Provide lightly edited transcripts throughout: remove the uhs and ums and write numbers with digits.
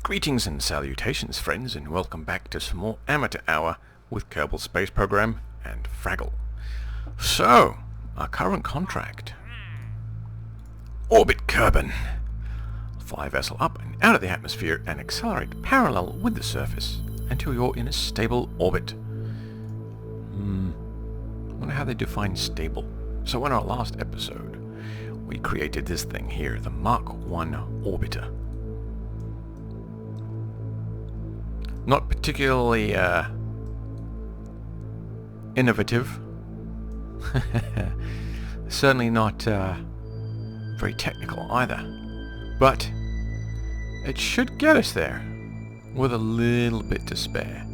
Greetings and salutations, friends, and welcome back to some more Amateur Hour with Kerbal Space Program and Fraggle. So, our current contract. Orbit Kerbal. Fly a vessel up and out of the atmosphere and accelerate parallel with the surface until you're in a stable orbit. Wonder how they define stable. So in our last episode, we created this thing here, the Mark 1 orbiter. Not particularly innovative. Certainly not very technical either. But it should get us there with a little bit to spare.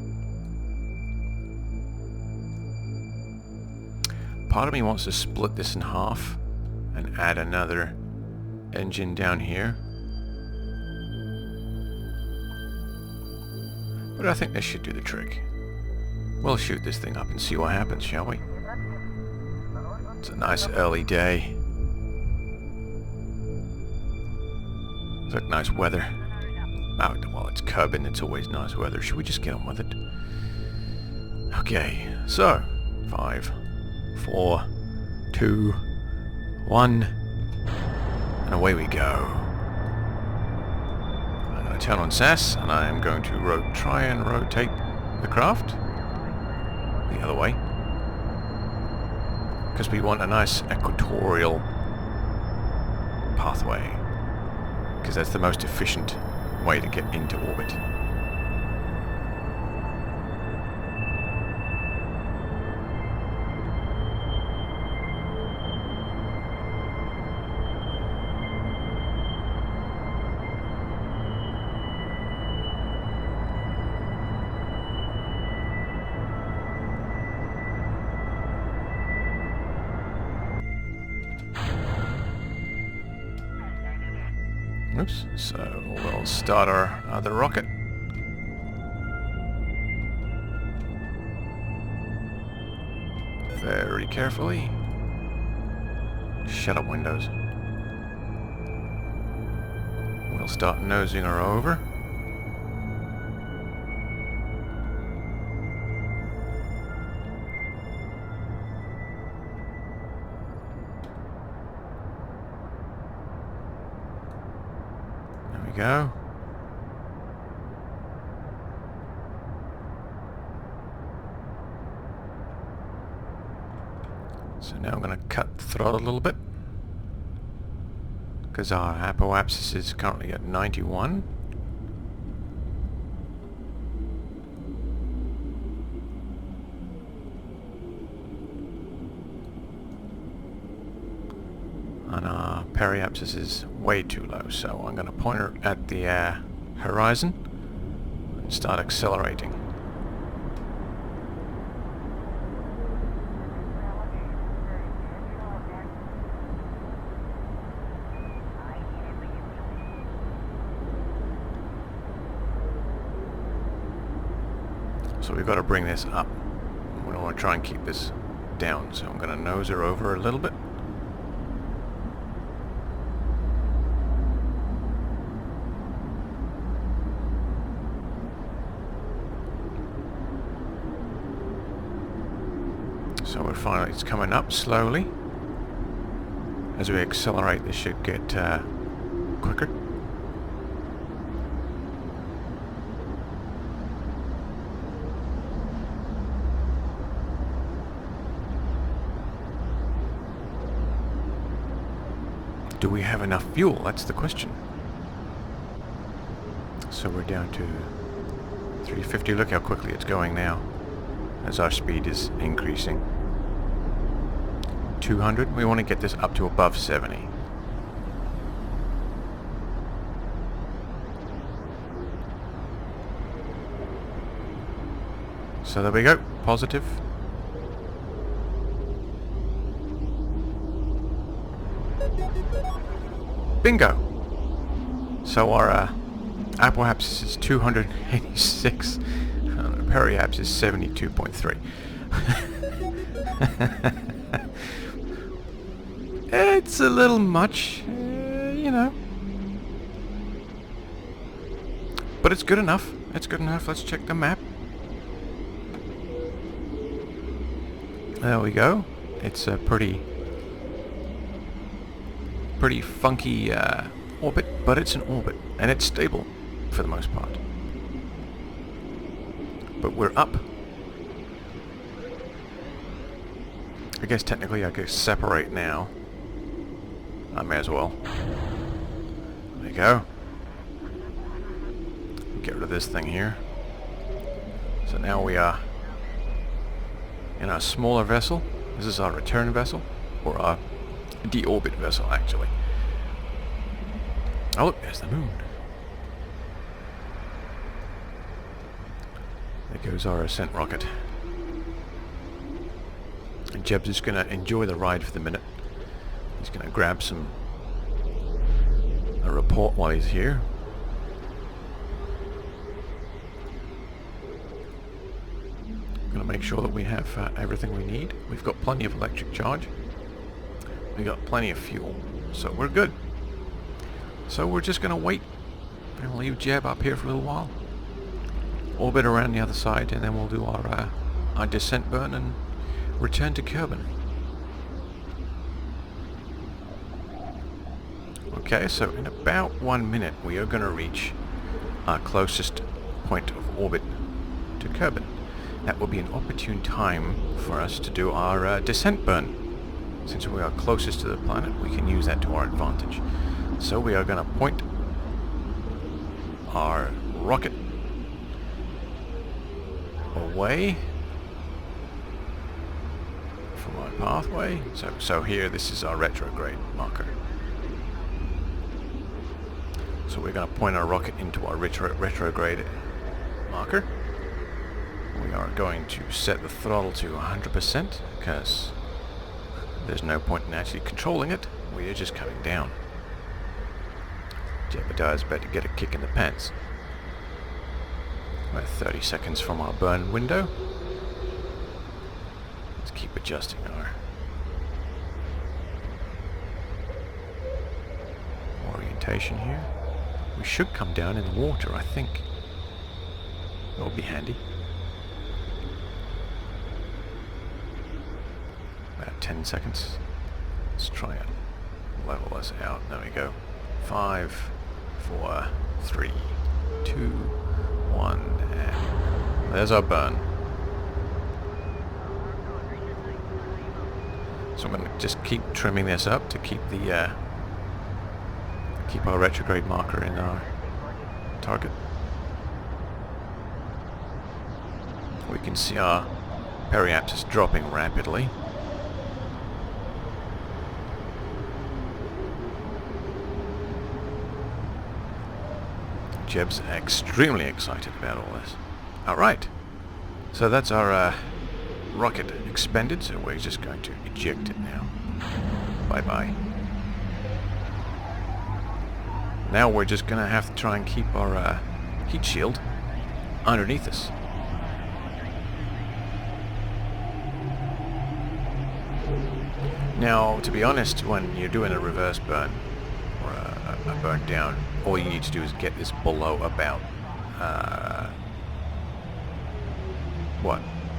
Part of me wants to split this in half and add another engine down here. But I think this should do the trick. We'll shoot this thing up and see what happens, shall we? It's a nice early day. It's like nice weather. Oh, well, it's Kerbal, it's always nice weather. Should we just get on with it? Okay, so 5, 4, 2, 1, and away we go. I'm going to turn on SAS, and I am going to try and rotate the craft the other way, because we want a nice equatorial pathway, because that's the most efficient way to get into orbit. Oops, so we'll start our other rocket. Very carefully. Shut up, Windows. We'll start nosing her over. Go. So now I'm going to cut the throttle a little bit, because our apoapsis is currently at 91. And our periapsis is way too low, so I'm going to point her at the horizon and start accelerating. So we've got to bring this up. We don't want to try and keep this down, so I'm going to nose her over a little bit. So we're finally, it's coming up slowly. As we accelerate, this should get quicker. Do we have enough fuel? That's the question. So we're down to 350. Look how quickly it's going now, as our speed is increasing. 200. We want to get this up to above 70. So there we go. Positive. Bingo. So our apoapsis is 286. Periapsis is 72.3. It's a little much, you know. But it's good enough. It's good enough. Let's check the map. There we go. It's a pretty funky orbit, but it's an orbit, and it's stable for the most part. But we're up. I guess technically I could separate now. I may as well. There you go. Get rid of this thing here. So now we are in our smaller vessel. This is our return vessel, or our deorbit vessel, actually. Oh, look, there's the moon. There goes our ascent rocket. And Jeb's just going to enjoy the ride for the minute. He's going to grab a report while he's here. Going to make sure that we have everything we need. We've got plenty of electric charge. We've got plenty of fuel. So we're good. So we're just going to wait and leave Jeb up here for a little while. Orbit around the other side, and then we'll do our descent burn and return to Kerbal. Okay, so in about 1 minute we are going to reach our closest point of orbit to Kerbal. That will be an opportune time for us to do our descent burn. Since we are closest to the planet, we can use that to our advantage. So we are going to point our rocket away from our pathway. So here, this is our retrograde marker. So we're going to point our rocket into our retrograde marker. We are going to set the throttle to 100% because there's no point in actually controlling it. We are just coming down. Jebediah's about to get a kick in the pants. We're 30 seconds from our burn window. Let's keep adjusting our orientation here. We should come down in the water, I think. That would be handy. About 10 seconds. Let's try and level us out. There we go. 5, 4, 3, 2, 1, and there's our burn. So I'm going to just keep trimming this up to keep the keep our retrograde marker in our target. We can see our periapsis dropping rapidly. Jeb's extremely excited about all this. Alright, so that's our rocket expended, so we're just going to eject it now. Bye-bye. Now we're just going to have to try and keep our heat shield underneath us. Now, to be honest, when you're doing a reverse burn, or a burn down, all you need to do is get this below about,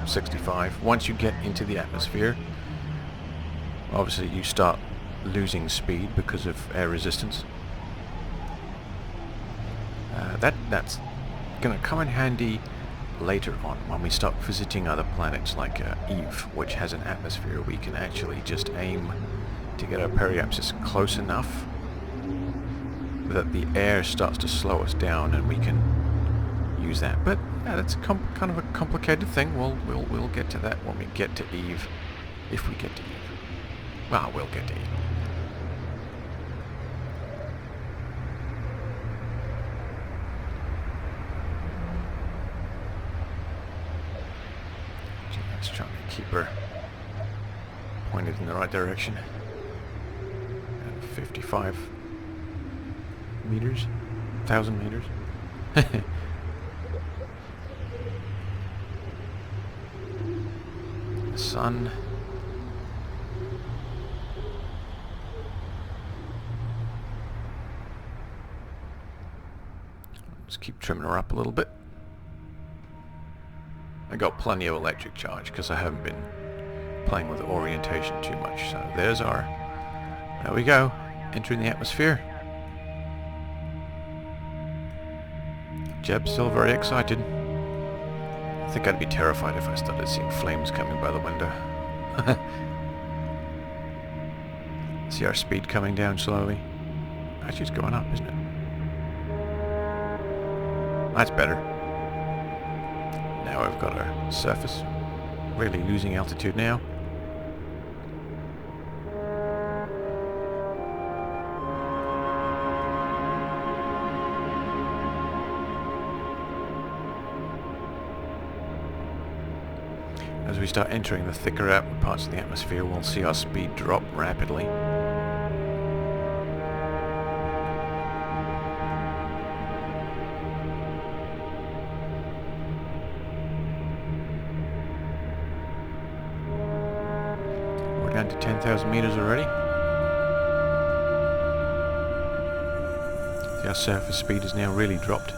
65. Once you get into the atmosphere, obviously you start losing speed because of air resistance. That's going to come in handy later on when we start visiting other planets like Eve, which has an atmosphere. We can actually just aim to get our periapsis close enough that the air starts to slow us down, and we can use that. But yeah, that's kind of a complicated thing. We'll get to that when we get to Eve, if we get to Eve. Well, we'll get to Eve. Let's try to keep her pointed in the right direction. At 55 meters, 1,000 meters. The sun. Let's keep trimming her up a little bit. I got plenty of electric charge because I haven't been playing with orientation too much. So there's our... There we go. Entering the atmosphere. Jeb's still very excited. I think I'd be terrified if I started seeing flames coming by the window. See our speed coming down slowly. Actually, it's going up, isn't it? That's better. Now we've got our surface. Really losing altitude now. As we start entering the thicker parts of the atmosphere, we'll see our speed drop rapidly. We're down to 10,000 meters already. See, our surface speed has now really dropped.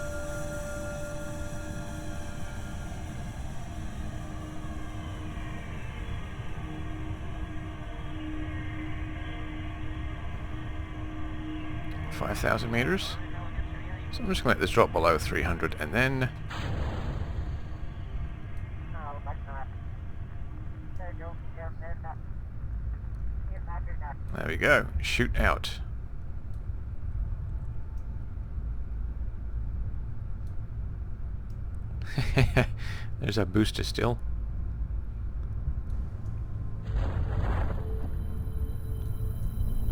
.5,000 meters. So I'm just going to let this drop below 300 and then... There we go. Shoot out. There's our booster still.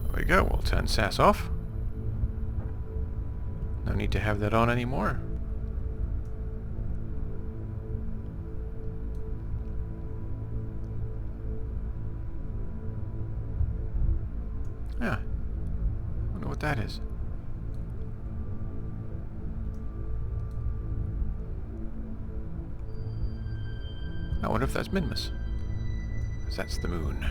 There we go. We'll turn SAS off. No need to have that on anymore. Yeah. Wonder what that is. I wonder if that's Minmus. 'Cause that's the moon.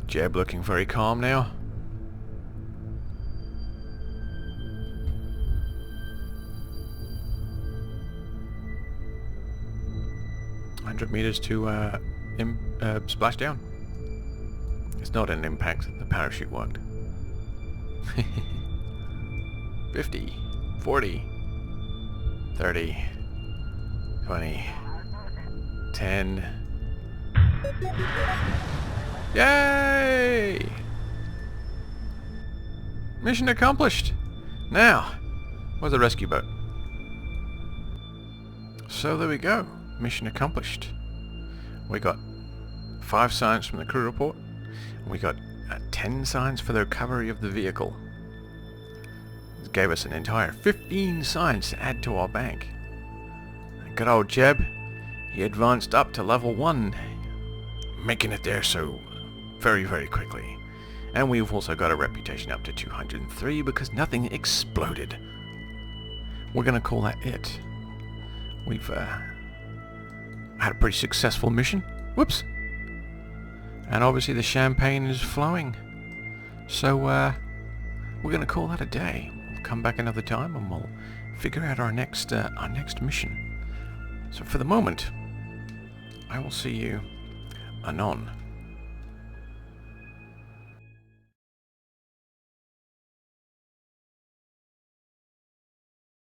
Jeb looking very calm now. $100 to splashdown. It's not an impact. The parachute worked. 50, 40, 30, 20, 10. Yay! Mission accomplished. Now, where's the rescue boat? So there we go. Mission accomplished. We got 5 signs from the crew report. And we got 10 signs for the recovery of the vehicle. This gave us an entire 15 signs to add to our bank. And good old Jeb, he advanced up to level 1, making it there so very, very quickly. And we've also got a reputation up to 203 because nothing exploded. We're going to call that it. We've had a pretty successful mission. Whoops. And obviously the champagne is flowing. So we're going to call that a day. We'll come back another time and we'll figure out our next mission. So for the moment, I will see you anon.